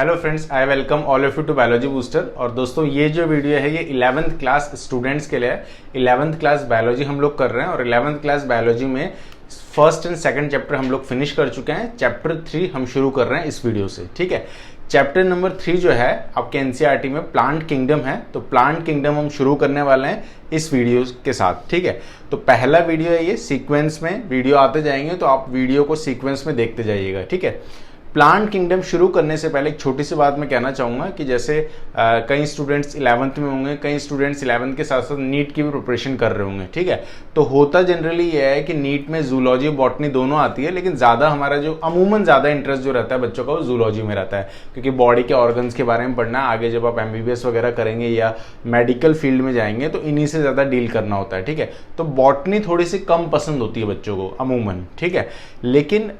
Hello friends, I welcome all of you to biology booster. और दोस्तों ये जो वीडियो है ये 11th क्लास स्टूडेंट्स के लिए है। 11th क्लास बायोलॉजी हम लोग कर रहे हैं और 11th क्लास बायोलॉजी में फर्स्ट एंड सेकंड चैप्टर हम लोग फिनिश कर चुके हैं। चैप्टर 3 हम शुरू कर रहे हैं इस वीडियो से। ठीक है, चैप्टर नंबर 3 जो है आपके एनसीईआरटी में प्लांट किंगडम है, तो प्लांट किंगडम हम शुरू करने वाले हैं इस वीडियो के साथ। ठीक है, तो पहला वीडियो है ये, सीक्वेंस में वीडियो आते जाएंगे तो आप वीडियो को सीक्वेंस में देखते जाइएगा। ठीक है, प्लांट किंगडम शुरू करने से पहले एक छोटी सी बात मैं कहना चाहूँगा कि जैसे कई स्टूडेंट्स 11th में होंगे, कई स्टूडेंट्स 11th के साथ साथ नीट की भी प्रिपरेशन कर रहे होंगे। ठीक है, तो होता जनरली ये है कि नीट में जूलॉजी बॉटनी दोनों आती है, लेकिन ज़्यादा हमारा जो अमूमन ज़्यादा इंटरेस्ट जो रहता है बच्चों का वो जूलॉजी में रहता है, क्योंकि बॉडी के ऑर्गन्स के बारे में पढ़ना है। आगे जब आप MBBS वगैरह करेंगे या मेडिकल फील्ड में जाएंगे तो इन्हीं से ज़्यादा डील करना होता है। ठीक है, तो बॉटनी थोड़ी सी कम पसंद होती है बच्चों को अमूमन। ठीक है, लेकिन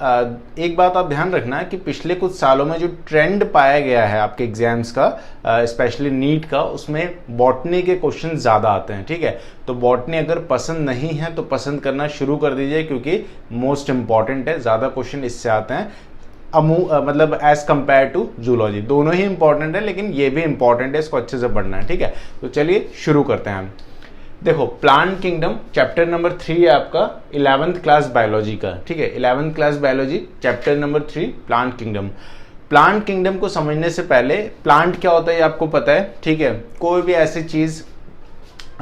एक बात आप ध्यान रखना कि पिछले कुछ सालों में जो ट्रेंड पाया गया है आपके एग्जाम्स का, स्पेशली नीट का, उसमें बॉटनी के क्वेश्चन ज़्यादा आते हैं। ठीक है, तो बॉटनी अगर पसंद नहीं है तो पसंद करना शुरू कर दीजिए, क्योंकि मोस्ट इंपॉर्टेंट है, ज़्यादा क्वेश्चन इससे आते हैं मतलब एज कंपेयर टू जूलॉजी। दोनों ही इंपॉर्टेंट है, लेकिन ये भी इंपॉर्टेंट है, इसको अच्छे से पढ़ना है। ठीक है, तो चलिए शुरू करते हैं हम। देखो, प्लांट किंगडम चैप्टर नंबर 3 है आपका 11th क्लास बायोलॉजी का। ठीक है, 11th class biology chapter number 3 plant kingdom. Plant kingdom को समझने से पहले प्लांट क्या होता है ये आपको पता है। ठीक है, कोई भी ऐसी चीज,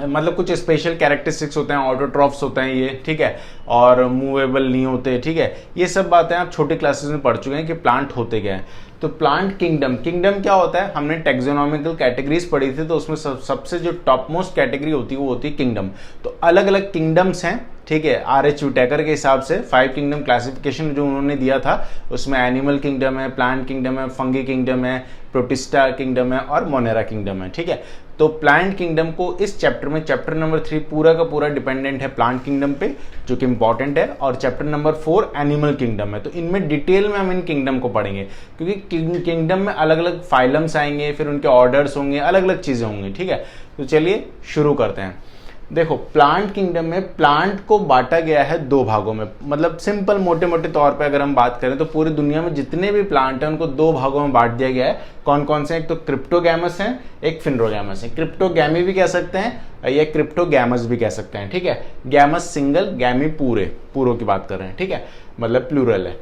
मतलब कुछ स्पेशल कैरेक्टरिस्टिक्स होते हैं, ऑटोट्रॉफ्स होते हैं ये। ठीक है, और मूवेबल नहीं होते। ठीक है, ये सब बातें आप छोटे क्लासेस में पढ़ चुके हैं कि प्लांट होते क्या है। तो प्लांट किंगडम क्या होता है, हमने टेक्सोनॉमिकल कैटेगरीज पढ़ी थी, तो उसमें सबसे जो टॉप मोस्ट कैटेगरी होती है वो होती है किंगडम। तो अलग अलग किंगडम्स हैं। ठीक है, RH विटेकर के हिसाब से 5 किंगडम क्लासिफिकेशन जो उन्होंने दिया था, उसमें एनिमल किंगडम है, प्लांट किंगडम है, फंगी किंगडम है, प्रोटिस्टा किंगडम है और मोनेरा किंगडम है। ठीक है, तो प्लांट किंगडम को इस चैप्टर में, चैप्टर नंबर 3 पूरा का पूरा डिपेंडेंट है प्लांट किंगडम पे, जो कि इंपॉर्टेंट है, और चैप्टर नंबर 4 एनिमल किंगडम है। तो इनमें डिटेल में हम इन किंगडम को पढ़ेंगे, क्योंकि किंगडम में अलग अलग फाइलम्स आएंगे, फिर उनके ऑर्डर्स होंगे, अलग अलग चीजें होंगी। ठीक है, तो चलिए शुरू करते हैं। देखो, प्लांट किंगडम में प्लांट को बांटा गया है 2 भागों में। मतलब सिंपल मोटे मोटे तौर पे अगर हम बात करें तो पूरी दुनिया में जितने भी प्लांट हैं उनको 2 भागों में बांट दिया गया है। कौन कौन से? एक तो क्रिप्टोगैमस है, एक फिनरोगैमस है। क्रिप्टोगैमी भी कह सकते हैं या क्रिप्टोगैमस भी कह सकते हैं। ठीक है, गैमस सिंगल, गैमी पूरों की बात कर रहे हैं। ठीक है, मतलब प्लूरल है।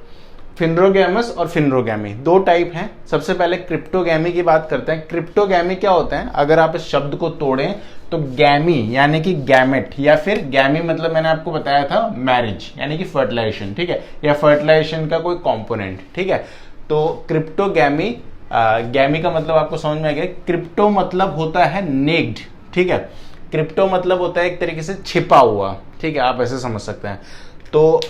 फिनरोगैमस और फिनरोगैमी 2 टाइप हैं। सबसे पहले क्रिप्टोगैमी की बात करते हैं। क्रिप्टोगैमी क्या होता है, अगर आप इस शब्द को तोड़ें तो गैमी यानी कि गैमेट, या फिर गैमी मतलब मैंने आपको बताया था मैरिज यानी कि फर्टिलाइजेशन। ठीक है, या फर्टिलाइजेशन का कोई कंपोनेंट। ठीक है, तो क्रिप्टोगैमी, गैमी का मतलब आपको समझ में आ गया। क्रिप्टो मतलब होता है नेक्ड। ठीक है, क्रिप्टो मतलब होता है एक तरीके से छिपा हुआ। ठीक है, आप ऐसे समझ सकते हैं। तो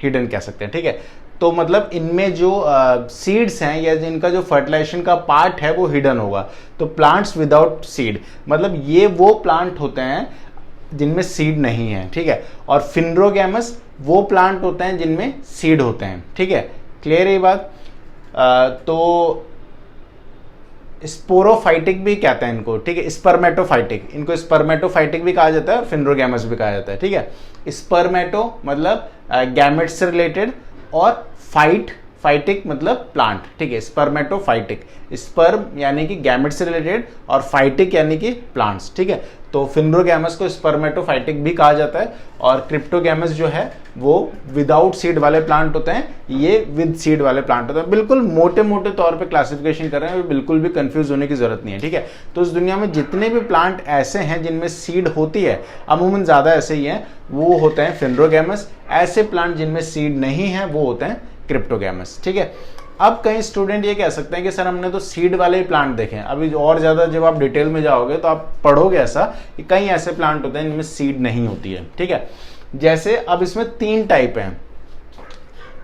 हिडन कह सकते हैं। ठीक है, तो मतलब इनमें जो सीड्स हैं या जिनका जो फर्टिलाइजेशन का पार्ट है वो हिडन होगा। तो प्लांट्स विदाउट सीड, मतलब ये वो प्लांट होते हैं जिनमें सीड नहीं है। ठीक है, और फिनरोगैमस वो प्लांट होते हैं जिनमें सीड होते हैं। ठीक है, क्लियर है ये बात? तो स्पोरोफाइटिक भी कहते हैं इनको। ठीक है, स्पर्मेटोफाइटिक, इनको स्पर्मेटोफाइटिक भी कहा जाता है और फिनरोगैमस भी कहा जाता है। ठीक है, स्पर्मेटो मतलब गैमेट से रिलेटेड, और फाइटिक मतलब प्लांट। ठीक है, स्पर्मेटोफाइटिक, स्पर्म यानी कि गैमेट से रिलेटेड और फाइटिक यानी कि प्लांट्स। ठीक है, तो फिनरोगैमस को स्पर्मेटोफाइटिक भी कहा जाता है, और क्रिप्टोगैमस जो है वो विदाउट सीड वाले प्लांट होते हैं, ये विद सीड वाले प्लांट होते हैं। बिल्कुल मोटे मोटे तौर पे क्लासिफिकेशन कर रहे हैं, बिल्कुल भी कंफ्यूज होने की जरूरत नहीं है। ठीक है, तो इस दुनिया में जितने भी प्लांट ऐसे हैं जिनमें सीड होती है, अमूमन ज्यादा ऐसे ही हैं, वो होते हैं फिनरोगैमस। ऐसे प्लांट जिनमें सीड नहीं है वो होते हैं क्रिप्टोगैमस। ठीक है, अब कई स्टूडेंट ये कह सकते हैं कि सर हमने तो सीड वाले ही प्लांट देखे हैं। अभी और ज्यादा जब आप डिटेल में जाओगे तो आप पढ़ोगे ऐसा कि कई ऐसे प्लांट होते हैं जिनमें सीड नहीं होती है। ठीक है, जैसे अब इसमें 3 टाइप हैं,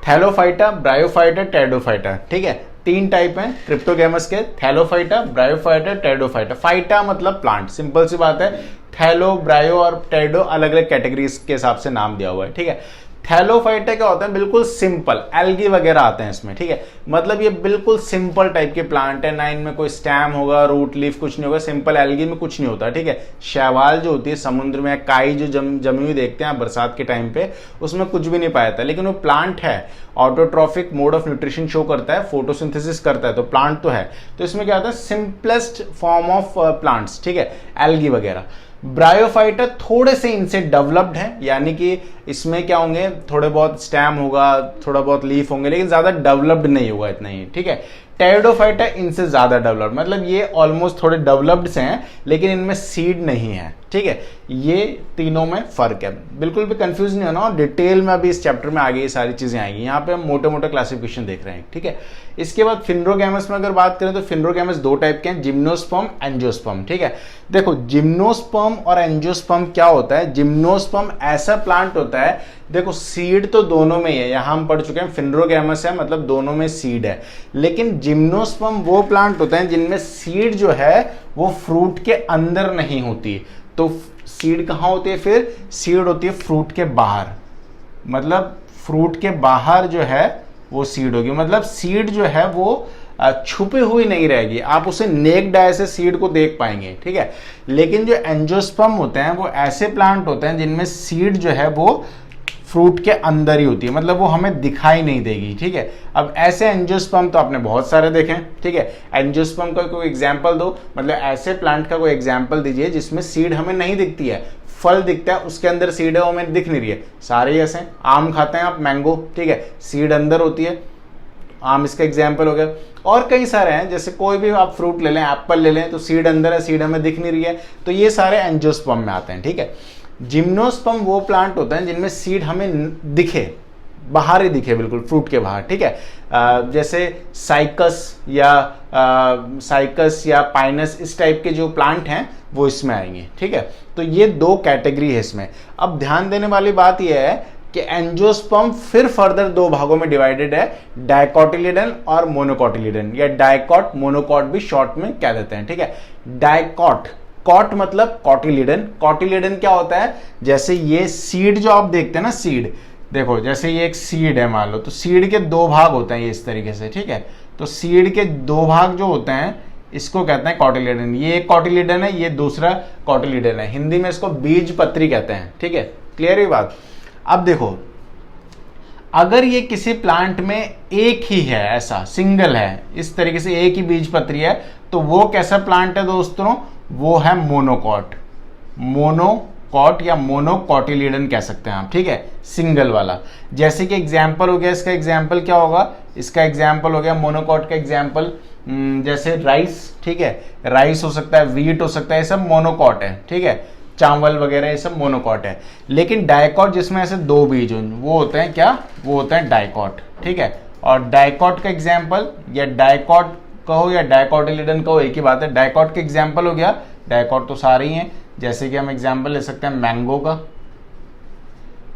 थैलोफाइटा, ब्रायोफाइटा, टेरिडोफाइटा। ठीक है, 3 टाइप हैं क्रिप्टोगैमस के, थैलोफाइटा, ब्रायोफाइटा, टेरिडोफाइटा। फाइटा मतलब प्लांट, सिंपल सी बात है। थैलो, ब्रायो और टेरिडो अलग अलग कैटेगरीज के हिसाब से नाम दिया हुआ है। ठीक है, थैलोफाइटा क्या होता है, बिल्कुल सिंपल, एल्गी वगैरह आते हैं इसमें, ठीक है। मतलब ये बिल्कुल सिंपल टाइप के प्लांट है ना, इनमें कोई स्टेम होगा, रूट लीफ कुछ नहीं होगा, सिंपल एल्गी में कुछ नहीं होता, ठीक है। शैवाल जो होती है समुद्र में, काई जो जमी हुई देखते हैं आप बरसात के टाइम पे, उसमें कुछ भी नहीं पाया जाता, लेकिन वो प्लांट है, autotrophic mode of nutrition show करता है, फोटोसिंथेसिस करता है, तो प्लांट तो है। तो इसमें क्या होता है, सिंपलेस्ट फॉर्म ऑफ प्लांट्स, ठीक है, एल्गी वगैरह। ब्रायोफाइटा थोड़े से इनसे डेवलप्ड है, यानी कि इसमें क्या होंगे, थोड़े बहुत स्टेम होगा, थोड़ा बहुत लीफ होंगे, लेकिन ज्यादा डेवलप्ड नहीं होगा, इतना ही, ठीक है। टेरिडोफाइटा इनसे ज्यादा डेवलप्ड, मतलब ये ऑलमोस्ट थोड़े डेवलप्ड से हैं, लेकिन इनमें सीड नहीं है, ठीक है। ये तीनों में फर्क है, बिल्कुल भी कंफ्यूज नहीं होना, और डिटेल में अभी इस चैप्टर में आगे ये सारी चीजें आएंगी। यहाँ पे हम मोटे मोटे क्लासिफिकेशन देख रहे हैं, ठीक है। इसके बाद फिनरोगैमस में अगर बात करें तो फिनरोगैमस दो टाइप के हैं, जिम्नोस्पर्म, एंजियोस्पर्म, ठीक है। देखो जिम्नोस्पर्म और एंजियोस्पर्म क्या होता है, जिम्नोस्पर्म ऐसा प्लांट होता है, देखो सीड तो दोनों में ही है, यहां हम पढ़ चुके हैं फिनरोगैमस है मतलब दोनों में सीड है, लेकिन जिम्नोस्पर्म वो प्लांट होते हैं जिनमें सीड जो है वो फ्रूट के अंदर नहीं होती। तो सीड कहां होती है, फिर सीड होती है फ्रूट के बाहर, मतलब फ्रूट के बाहर जो है वो सीड होगी, मतलब सीड जो है वो छुपी हुई नहीं रहेगी, आप उसे नेक्ड आई से सीड को देख पाएंगे, ठीक है। लेकिन जो एंजियोस्पर्म होते हैं वो ऐसे प्लांट होते हैं जिनमें सीड जो है वो फ्रूट के अंदर ही होती है, मतलब वो हमें दिखाई नहीं देगी, ठीक है। अब ऐसे एंजियोस्पर्म तो आपने बहुत सारे देखे हैं, ठीक है। एंजियोस्पर्म का कोई एग्जांपल दो, मतलब ऐसे प्लांट का कोई एग्जांपल दीजिए जिसमें सीड हमें नहीं दिखती है, फल दिखता है उसके अंदर सीड है वो हमें दिख नहीं रही है। सारे ऐसे, आम खाते हैं आप, मैंगो, ठीक है, सीड अंदर होती है, आम इसका एग्जाम्पल हो गया। और कई सारे हैं, जैसे कोई भी आप फ्रूट ले लें, एप्पल ले लें, तो सीड अंदर है, सीड हमें दिख नहीं रही है, तो ये सारे एंजियोस्पर्म में आते हैं, ठीक है। जिम्नोस्पर्म वो प्लांट होते हैं जिनमें सीड हमें दिखे, बाहर ही दिखे, बिल्कुल फ्रूट के बाहर, ठीक है। जैसे साइकस या पाइनस, इस टाइप के जो प्लांट हैं वो इसमें आएंगे, ठीक है। तो ये दो कैटेगरी है इसमें। अब ध्यान देने वाली बात यह है कि एंजियोस्पर्म फिर फर्दर दो भागों में डिवाइडेड है, डाइकोटिलिडन और मोनोकोटिलिडन, या डाइकॉट मोनोकॉट भी शॉर्ट में कह देते हैं, ठीक है। डाइकॉट, कॉट मतलब कॉटिलिडन, कॉटिलिडन क्या होता है, जैसे ये सीड जो आप देखते हैं ना, सीड देखो जैसे ये एक सीड है मान लो, तो सीड के दो भाग होते हैं ये इस तरीके से, ठीक है। तो सीड के दो भाग जो होते हैं इसको कहते हैं कॉटिलिडन, ये एक कॉटिलिडन है, ये दूसरा कॉटिलिडन है, हिंदी में इसको बीज पत्री कहते हैं, ठीक है। क्लियर है बात। अब देखो अगर ये किसी प्लांट में एक ही है, ऐसा सिंगल है, इस तरीके से एक ही बीज पत्री है, तो वो कैसा प्लांट है दोस्तों, वो है मोनोकॉट, मोनोकॉट या मोनोकॉटिलिडन कह सकते हैं आप, ठीक है, सिंगल वाला। जैसे कि एग्जाम्पल हो गया, इसका एग्जाम्पल क्या होगा, इसका एग्जाम्पल हो गया मोनोकॉट का एग्जाम्पल, जैसे राइस, ठीक है, राइस हो सकता है, व्हीट हो सकता है, ये सब मोनोकॉट है, ठीक है, चावल वगैरह ये सब मोनोकॉट है। लेकिन डाइकॉट जिसमें ऐसे दो बीज हो, वो होते हैं क्या, वो होता है डाइकॉट, ठीक है। और डाइकॉट का एग्जाम्पल, या डाइकॉट कहो या डाइकोटिलिडन कहो, एक ही बात है। डाइकॉट के एग्जाम्पल हो गया, डाइकॉट तो सारे ही हैं, जैसे कि हम एग्जाम्पल ले सकते हैं मैंगो का,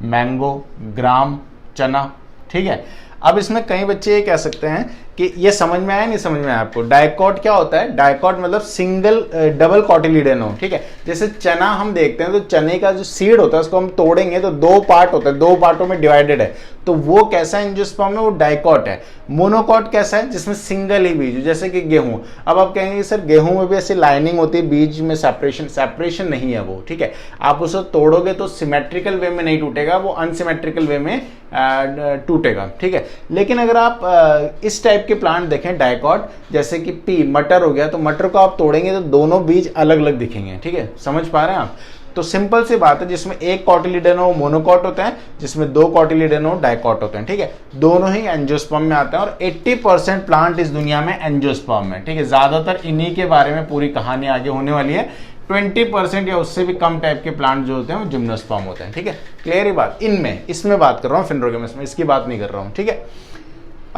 मैंगो, ग्राम, चना, ठीक है। अब इसमें कई बच्चे ये कह सकते हैं कि ये समझ में आया नहीं समझ में आया आपको, डाइकॉट क्या होता है, डाइकॉट मतलब सिंगल डबल कॉटिलिडन हो, ठीक है। जैसे चना हम देखते हैं तो चने का जो सीड होता है उसको हम तोड़ेंगे तो दो पार्ट होता है, दो पार्टों में डिवाइडेड है, तो वो कैसा एंजियोस्पर्म है, वो डाइकॉट है। मोनोकॉट कैसा है, जिसमें सिंगल ही बीज, जैसे कि गेहूं। अब आप कहेंगे सर गेहूं में भी ऐसी लाइनिंग होती है, बीज में सेपरेशन नहीं है वो, ठीक है। आप उसे तोड़ोगे तो सिमेट्रिकल वे में नहीं टूटेगा, वो अनसिमेट्रिकल वे में टूटेगा, ठीक है। लेकिन अगर आप इस टाइप के प्लांट देखें डाइकॉट, जैसे कि पी, मटर हो गया, तो मटर को आप तोड़ेंगे तो दोनों बीज अलग अलग दिखेंगे, ठीक है, समझ पा रहे हैं आप। तो सिंपल सी बात है, जिसमें एक कॉटिलिडन हो मोनोकॉट होते हैं, जिसमें दो कॉटिलिडन हो डाइकॉट होते हैं, ठीक है। दोनों ही एंजियोस्पर्म में आते हैं, और 80% प्लांट इस दुनिया में एंजियोस्पर्म में, ठीक है। ज्यादातर इन्हीं के बारे में पूरी कहानी आगे होने वाली है। 20% या उससे भी कम टाइप के प्लांट जो होते हैं वो जिम्नोस्पर्म होते हैं, ठीक है। क्लियर ही बात, इसमें बात कर रहा हूँ फिनरोगैमस में, इसकी बात नहीं कर रहा हूँ, ठीक है।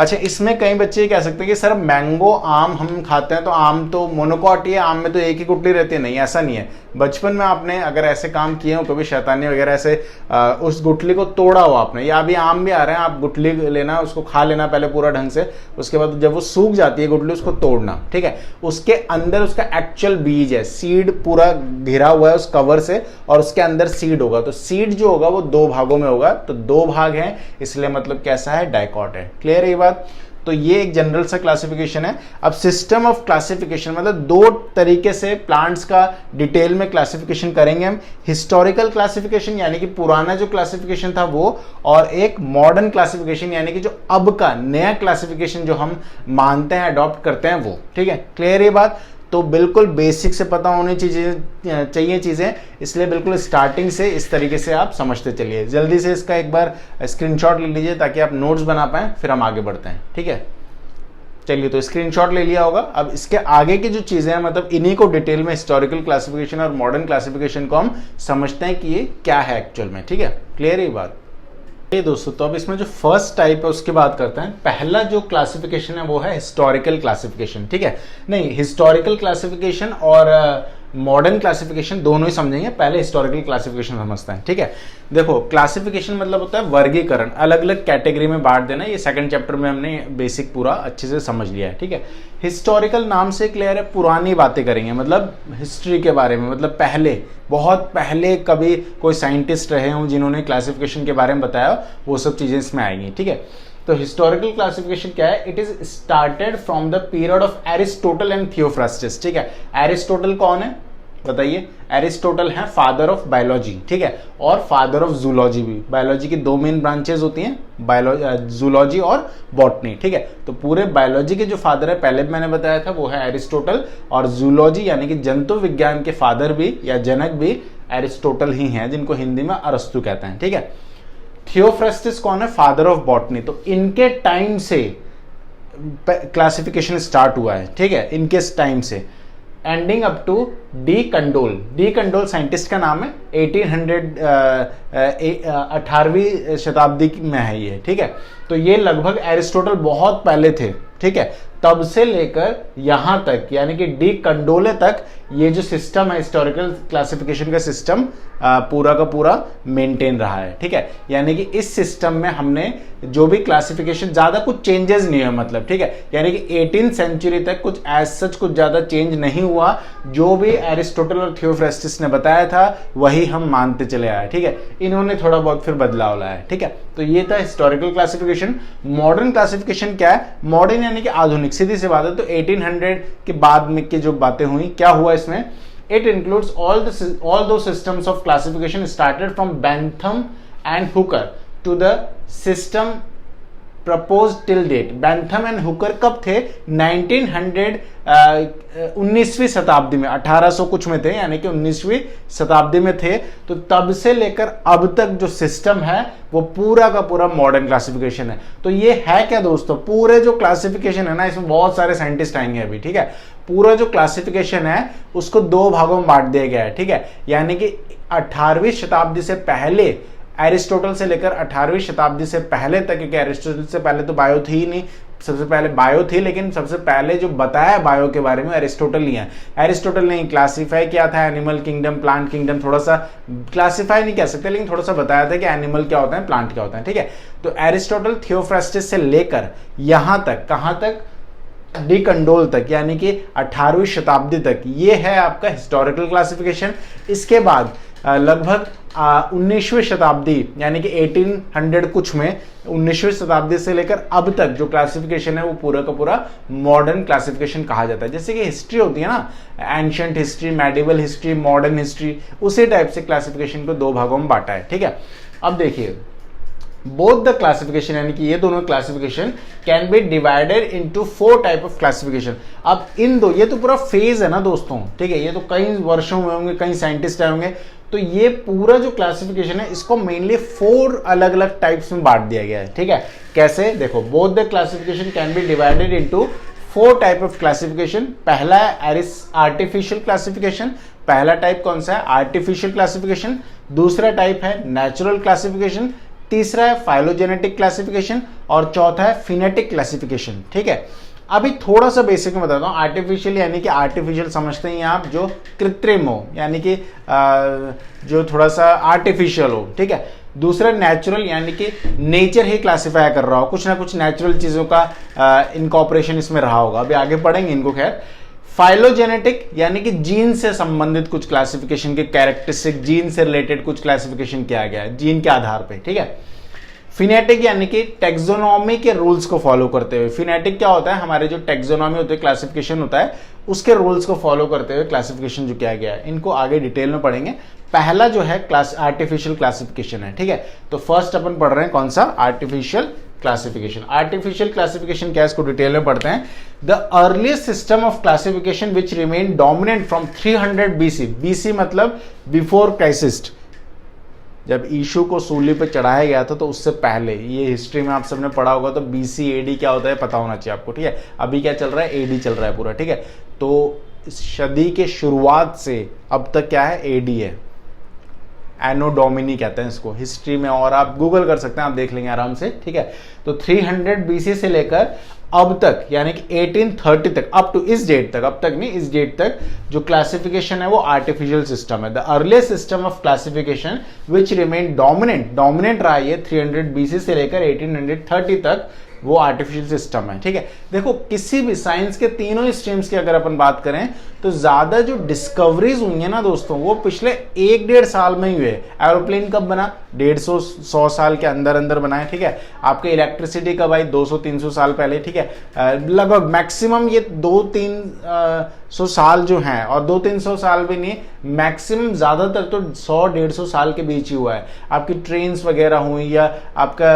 अच्छा, इसमें कई बच्चे कह सकते हैं कि सर मैंगो आम हम खाते हैं तो आम तो मोनोकॉट ही है, आम में तो एक ही गुठली रहती है। नहीं, ऐसा नहीं है। बचपन में आपने अगर ऐसे काम किए हो, कभी शैतानी वगैरह ऐसे उस गुठली को तोड़ा हो आपने, या अभी आम भी आ रहे हैं, आप गुठली लेना, उसको खा लेना पहले पूरा ढंग से, उसके बाद जब वो सूख जाती है गुठली उसको तोड़ना, ठीक है। उसके अंदर उसका एक्चुअल बीज है, सीड पूरा घिरा हुआ है उस कवर से, और उसके अंदर सीड होगा। तो सीड जो होगा वो 2 भागों में होगा, तो 2 भाग हैं, इसलिए मतलब कैसा है, डाइकॉट है। क्लियर है ये बात? तो ये एक जनरल सा क्लासिफिकेशन है। अब सिस्टम ऑफ क्लासिफिकेशन मतलब 2 तरीके से प्लांट्स का डिटेल में क्लासिफिकेशन करेंगे हम। हिस्टोरिकल क्लासिफिकेशन यानी कि पुराना जो क्लासिफिकेशन था वो, और एक मॉडर्न क्लासिफिकेशन यानी कि जो अब का नया क्लासिफिकेशन जो हम मानते हैं, अडॉप्ट करते हैं वो। ठीक है, क्लियर ये बात? तो बिल्कुल बेसिक से पता होनी चाहिए चीज़ें, इसलिए बिल्कुल स्टार्टिंग से इस तरीके से आप समझते चलिए। जल्दी से इसका एक बार स्क्रीनशॉट ले लीजिए ताकि आप नोट्स बना पाएं, फिर हम आगे बढ़ते हैं। ठीक है, चलिए, तो स्क्रीनशॉट ले लिया होगा। अब इसके आगे की जो चीज़ें हैं, मतलब इन्हीं को डिटेल में हिस्टोरिकल क्लासिफिकेशन और मॉडर्न क्लासिफिकेशन को हम समझते हैं कि ये क्या है एक्चुअल में। ठीक है, क्लियर है ये बात? ये दोस्तों, तो अब इसमें जो फर्स्ट टाइप है उसकी बात करते हैं। पहला जो क्लासिफिकेशन है वो है हिस्टोरिकल क्लासिफिकेशन। ठीक है, नहीं, हिस्टोरिकल क्लासिफिकेशन और मॉडर्न क्लासिफिकेशन दोनों ही समझेंगे। पहले हिस्टोरिकल क्लासिफिकेशन समझते हैं। ठीक है, देखो, क्लासिफिकेशन मतलब होता है वर्गीकरण, अलग अलग कैटेगरी में बांट देना। ये सेकंड चैप्टर में हमने बेसिक पूरा अच्छे से समझ लिया है। ठीक है, हिस्टोरिकल नाम से क्लियर है, पुरानी बातें करेंगे, मतलब हिस्ट्री के बारे में, मतलब पहले, बहुत पहले कभी कोई साइंटिस्ट रहे हों जिन्होंने क्लासिफिकेशन के बारे में बताया, वो सब चीज़ें इसमें आएंगी। ठीक है, तो हिस्टोरिकल क्लासिफिकेशन क्या है? It is started from the period of Aristotle and Theophrastus. ठीक है, एरिस्टोटल कौन है बताइए? एरिस्टोटल है फादर ऑफ बायोलॉजी। ठीक है, और फादर ऑफ जूलॉजी भी। बायोलॉजी की 2 मेन ब्रांचेस होती हैं, जूलॉजी और बॉटनी। ठीक है, तो पूरे बायोलॉजी के जो फादर है, पहले भी मैंने बताया था, वो है एरिस्टोटल, और जूलॉजी यानी कि जंतु विज्ञान के फादर भी या जनक भी एरिस्टोटल ही हैं, जिनको हिंदी में अरस्तु कहते हैं। ठीक है, थियोफ्रास्टस कौन है? Father of botany. तो इनके टाइम से क्लासिफिकेशन स्टार्ट हुआ है। ठीक है, इनके टाइम से ending up to de Candolle. De Candolle scientist का नाम है, 18वीं शताब्दी में है ये। ठीक है, तो ये लगभग एरिस्टोटल बहुत पहले थे। ठीक है, तब से लेकर यहां तक यानी कि डी कंडोले तक ये जो सिस्टम है, हिस्टोरिकल क्लासिफिकेशन का सिस्टम पूरा का पूरा मेंटेन रहा है। ठीक है, यानी कि इस सिस्टम में हमने जो भी क्लासिफिकेशन, ज्यादा कुछ चेंजेस नहीं है, मतलब। ठीक है, यानी कि 18th सेंचुरी तक कुछ एज सच कुछ ज्यादा चेंज नहीं हुआ। जो भी एरिस्टोटल और थियोफ्रास्टस ने बताया था वही हम मानते चले आए। ठीक है, इन्होंने थोड़ा बहुत फिर बदलाव लाया है। ठीक है, तो ये था हिस्टोरिकल क्लासिफिकेशन। मॉडर्न क्लासिफिकेशन क्या है? मॉडर्न यानी कि आधुनिक, सीधी सी बात है। तो 1800 के बाद में की जो बातें हुई, क्या हुआ इसमें? It includes all those systems of classification started from Bentham and Hooker to the system proposed till date. Bentham and Hooker कब थे? 19वीं शताब्दी में, 1800 कुछ में थे, यानी कि 19वीं शताब्दी में थे। तो तब से लेकर अब तक जो सिस्टम है वो पूरा का पूरा मॉडर्न क्लासिफिकेशन है। तो ये है क्या दोस्तों? पूरे जो क्लासिफिकेशन है ना, इसमें बहुत सारे साइंटिस्ट आएंगे अभी। ठीक है, पूरा जो क्लासिफिकेशन है उसको 2 भागों में बांट दिया गया है। ठीक है, यानी कि 18वीं शताब्दी से पहले, एरिस्टोटल से लेकर 18वीं शताब्दी से पहले तक, क्योंकि एरिस्टोटल से पहले तो बायो थी ही नहीं, सबसे पहले बायो थी, लेकिन सबसे पहले जो बताया बायो के बारे में एरिस्टोटल ही है। एरिस्टोटल ने क्लासिफाई किया था एनिमल किंगडम, प्लांट किंगडम, थोड़ा सा क्लासिफाई नहीं कह सकते, लेकिन थोड़ा सा बताया था कि एनिमल क्या होता है, प्लांट क्या होता है। ठीक है, तो एरिस्टोटल, थियोफ्रास्टस से लेकर यहां तक, कहां तक? डी कंडोल तक, यानी कि 18वीं शताब्दी तक। ये है आपका हिस्टोरिकल क्लासिफिकेशन। इसके बाद लगभग 19वीं शताब्दी यानी कि 1800 कुछ में, 19वीं शताब्दी से लेकर अब तक जो क्लासिफिकेशन है वो पूरा का पूरा मॉडर्न क्लासिफिकेशन कहा जाता है। जैसे कि हिस्ट्री होती है ना, ancient history, medieval history, modern history, उसी टाइप से क्लासिफिकेशन को 2 भागों में बांटा है। ठीक है, अब देखिए, बोथ द क्लासिफिकेशन यानी कि ये दोनों classification can be divided into 4 type of classification. अब इन दो, ये तो पूरा फेज है ना दोस्तों। ठीक है, ये तो कई वर्षों में होंगे, कई साइंटिस्ट आए होंगे, तो ये पूरा जो क्लासिफिकेशन है इसको मेनली 4 अलग अलग टाइप्स में बांट दिया गया है। ठीक है, कैसे? देखो, both the classification can be divided into 4 type of classification. पहला है आर्टिफिशियल क्लासिफिकेशन। पहला टाइप कौन सा है? Artificial classification. दूसरा टाइप है नेचुरल क्लासिफिकेशन। तीसरा है फाइलोजेनेटिक क्लासिफिकेशन और चौथा है फिनेटिक क्लासिफिकेशन। ठीक है, अभी थोड़ा सा बेसिक में बताता हूँ। आर्टिफिशियल यानी कि आर्टिफिशियल समझते हैं आप जो कृत्रिम हो, यानी कि जो थोड़ा सा आर्टिफिशियल हो। ठीक है, दूसरा नेचुरल यानी कि नेचर ही क्लासिफाई कर रहा हो, कुछ ना कुछ नेचुरल चीज़ों का इनकॉर्पोरेशन इसमें रहा होगा, अभी आगे पढ़ेंगे इनको। खैर, फाइलोजेनेटिक यानी कि जीन से संबंधित कुछ क्लासिफिकेशन के कैरेक्टरिस्टिक, जीन से रिलेटेड कुछ क्लासिफिकेशन किया गया है जीन के आधार पे। ठीक है, फिनेटिक यानी कि टेक्सोनॉमी के रूल्स को फॉलो करते हुए। फिनेटिक क्या होता है, हमारे जो टेक्सोनॉमी होते हैं, क्लासिफिकेशन होता है, उसके रूल्स को फॉलो करते हुए क्लासिफिकेशन जो किया गया है, इनको आगे डिटेल में पढ़ेंगे। पहला जो है क्लास आर्टिफिशियल क्लासिफिकेशन है। ठीक है, तो फर्स्ट अपन पढ़ रहे हैं कौन सा, आर्टिफिशियल क्लासिफिकेशन। आर्टिफिशियल क्लासिफिकेशन क्या है, इसको डिटेल में पढ़ते हैं। The earliest system of classification which remain dominant from 300 BC। BC मतलब बिफोर क्राइस्ट, जब यीशु को सूली पे चढ़ाया गया था तो उससे पहले, ये हिस्ट्री में आप सबने पढ़ा होगा, तो BC AD क्या होता है पता होना चाहिए आपको। ठीक है, अभी क्या चल रहा है, AD चल रहा है पूरा। ठीक है, तो इस सदी के शुरुआत से अब तक क्या है, AD है, एनो डोमिनी कहते हैं इसको हिस्ट्री में, और आप गूगल कर सकते हैं, आप देख लेंगे आराम से। ठीक है, तो 300 BC से लेकर अब तक यानी कि 1830 तक, अप टू इस डेट तक, अब तक नहीं, इस डेट तक जो क्लासिफिकेशन है वो आर्टिफिशियल सिस्टम है। The earliest system of classification which remain dominant रहा है 300 BC से लेकर 1830 तक, वो आर्टिफिशियल सिस्टम है। ठीक है, देखो किसी भी साइंस के तीनों स्ट्रीम्स की अगर अपन बात करें तो ज्यादा जो डिस्कवरीज हुई है ना दोस्तों, वो पिछले 1-1.5 साल में ही हुए। एरोप्लेन कब बना, 150-100 साल के अंदर अंदर बना है। ठीक है, आपके इलेक्ट्रिसिटी कब आई, 200-300 साल पहले। ठीक है, लगभग मैक्सिमम ये 200-300 साल जो हैं, और 200-300 साल भी नहीं, मैक्सिमम ज्यादातर तो 100-150 साल के बीच ही हुआ है। आपकी ट्रेन्स वगैरह हुई या आपका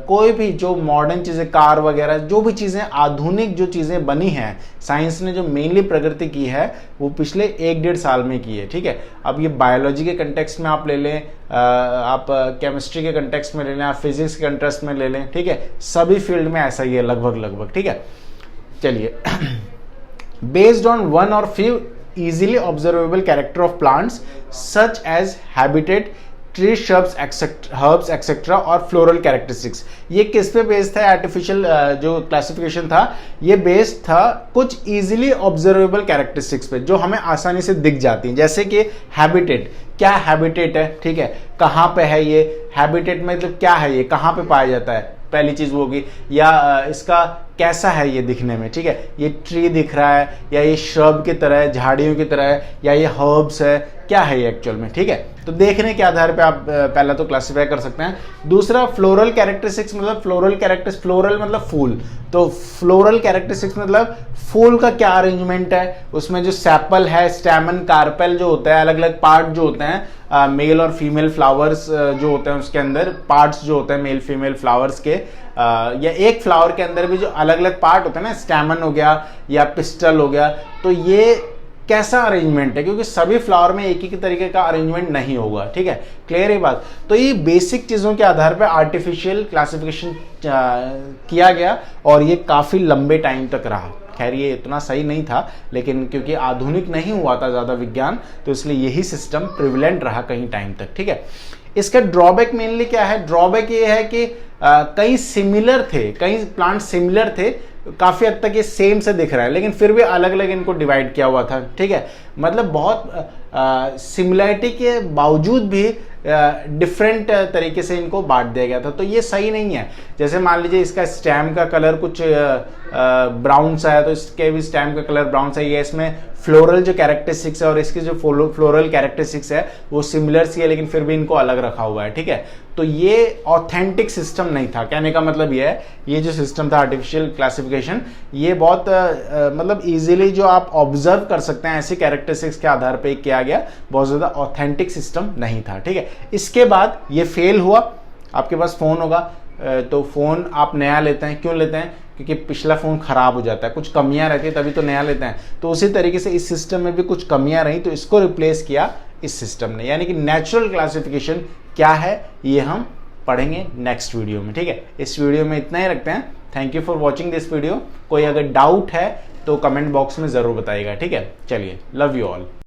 कोई भी जो मॉडर्न चीज़ें, कार वगैरह, जो भी चीज़ें आधुनिक जो चीज़ें बनी हैं, साइंस ने जो मेनली प्रगति की है वो पिछले 1-1.5 साल में की है। ठीक है, अब ये बायोलॉजी के कंटेक्स्ट में आप ले लें, आप केमिस्ट्री के कंटेक्स्ट में ले लें, आप फिजिक्स के कंटेक्स्ट में ले लें। ठीक है, सभी फील्ड में ऐसा ही है लगभग। ठीक है, चलिए बेस्ड ऑन वन और few easily observable character of plants such as habitat, tree, herbs etcetera और फ्लोरल कैरेक्टरिस्टिक्स। ये किस पे बेस्ड था, आर्टिफिशियल जो क्लासिफिकेशन था ये बेस्ड था कुछ इजीली ऑब्जर्वेबल कैरेक्टरिस्टिक्स पे जो हमें आसानी से दिख जाती हैं। जैसे कि हैबिटेट, क्या हैबिटेट है, ठीक है, कहाँ पे है ये हैबिटेट, मतलब क्या है ये, कहाँ पे पाया जाता है, पहली चीज वो होगी। या इसका कैसा है ये दिखने में, ठीक है, ये ट्री दिख रहा है या ये श्रब की तरह है, झाड़ियों की तरह है, या ये हर्ब्स है, क्या है ये एक्चुअल में। ठीक है, तो देखने के आधार पे आप पहला तो क्लासिफाई कर सकते हैं। दूसरा फ्लोरल कैरेक्टरिस्टिक्स, मतलब फ्लोरल मतलब फूल, तो फ्लोरल कैरेक्टरिस्टिक्स मतलब फूल का क्या अरेंजमेंट है, उसमें जो सेपल है, स्टैमन, कार्पेल जो होता है, अलग अलग पार्ट जो होते हैं, मेल और फीमेल फ्लावर्स जो होते हैं उसके अंदर पार्ट्स जो होते हैं मेल फीमेल फ्लावर्स के, या एक फ्लावर के अंदर भी जो अलग अलग पार्ट होते हैं ना, स्टैमन हो गया या पिस्टल हो गया, तो ये कैसा अरेंजमेंट है, क्योंकि सभी फ्लावर में एक ही तरीके का अरेंजमेंट नहीं होगा। ठीक है, क्लियर है बात। तो ये बेसिक चीजों के आधार पर आर्टिफिशियल क्लासिफिकेशन किया गया और ये काफी लंबे टाइम तक रहा। खैर ये इतना सही नहीं था, लेकिन क्योंकि आधुनिक नहीं हुआ था ज्यादा विज्ञान, तो इसलिए यही सिस्टम प्रिविलेंट रहा कहीं टाइम तक। ठीक है, इसका ड्रॉबैक मेनली क्या है, ड्रॉबैक ये है कि कई सिमिलर थे, कई प्लांट सिमिलर थे, काफी हद तक ये सेम से दिख रहा है, लेकिन फिर भी अलग अलग इनको डिवाइड किया हुआ था। ठीक है, मतलब बहुत सिमिलरिटी के बावजूद भी डिफरेंट तरीके से इनको बांट दिया गया था, तो ये सही नहीं है। जैसे मान लीजिए इसका स्टेम का कलर कुछ ब्राउन सा है, तो इसके भी स्टेम का कलर ब्राउन सा ही है। इसमें फ्लोरल जो कैरेक्टरिस्टिक्स है और इसकी जो फ्लोरल कैरेक्टरिस्टिक्स है वो सिमिलर सी है, लेकिन फिर भी इनको अलग रखा हुआ है। ठीक है, तो ये ऑथेंटिक सिस्टम नहीं था। कहने का मतलब ये है, ये जो सिस्टम था आर्टिफिशियल क्लासिफिकेशन, ये बहुत मतलब इजीली जो आप ऑब्जर्व कर सकते हैं ऐसी कैरेक्टरिस्टिक्स के आधार पे किया गया, बहुत ज्यादा ऑथेंटिक सिस्टम नहीं था। ठीक है, इसके बाद ये फेल हुआ। आपके पास फोन होगा तो फोन आप नया लेते हैं, क्यों लेते हैं, क्योंकि पिछला फोन खराब हो जाता है, कुछ कमियां रहती है तभी तो नया लेते हैं। तो उसी तरीके से इस सिस्टम में भी कुछ कमियां रही, तो इसको रिप्लेस किया इस सिस्टम ने। यानी कि नेचुरल क्लासिफिकेशन क्या है ये हम पढ़ेंगे नेक्स्ट वीडियो में। ठीक है, इस वीडियो में इतना ही रखते हैं। Thank you for watching this video. कोई अगर डाउट है तो कमेंट बॉक्स में जरूर बताइएगा। ठीक है, चलिए, लव यू ऑल।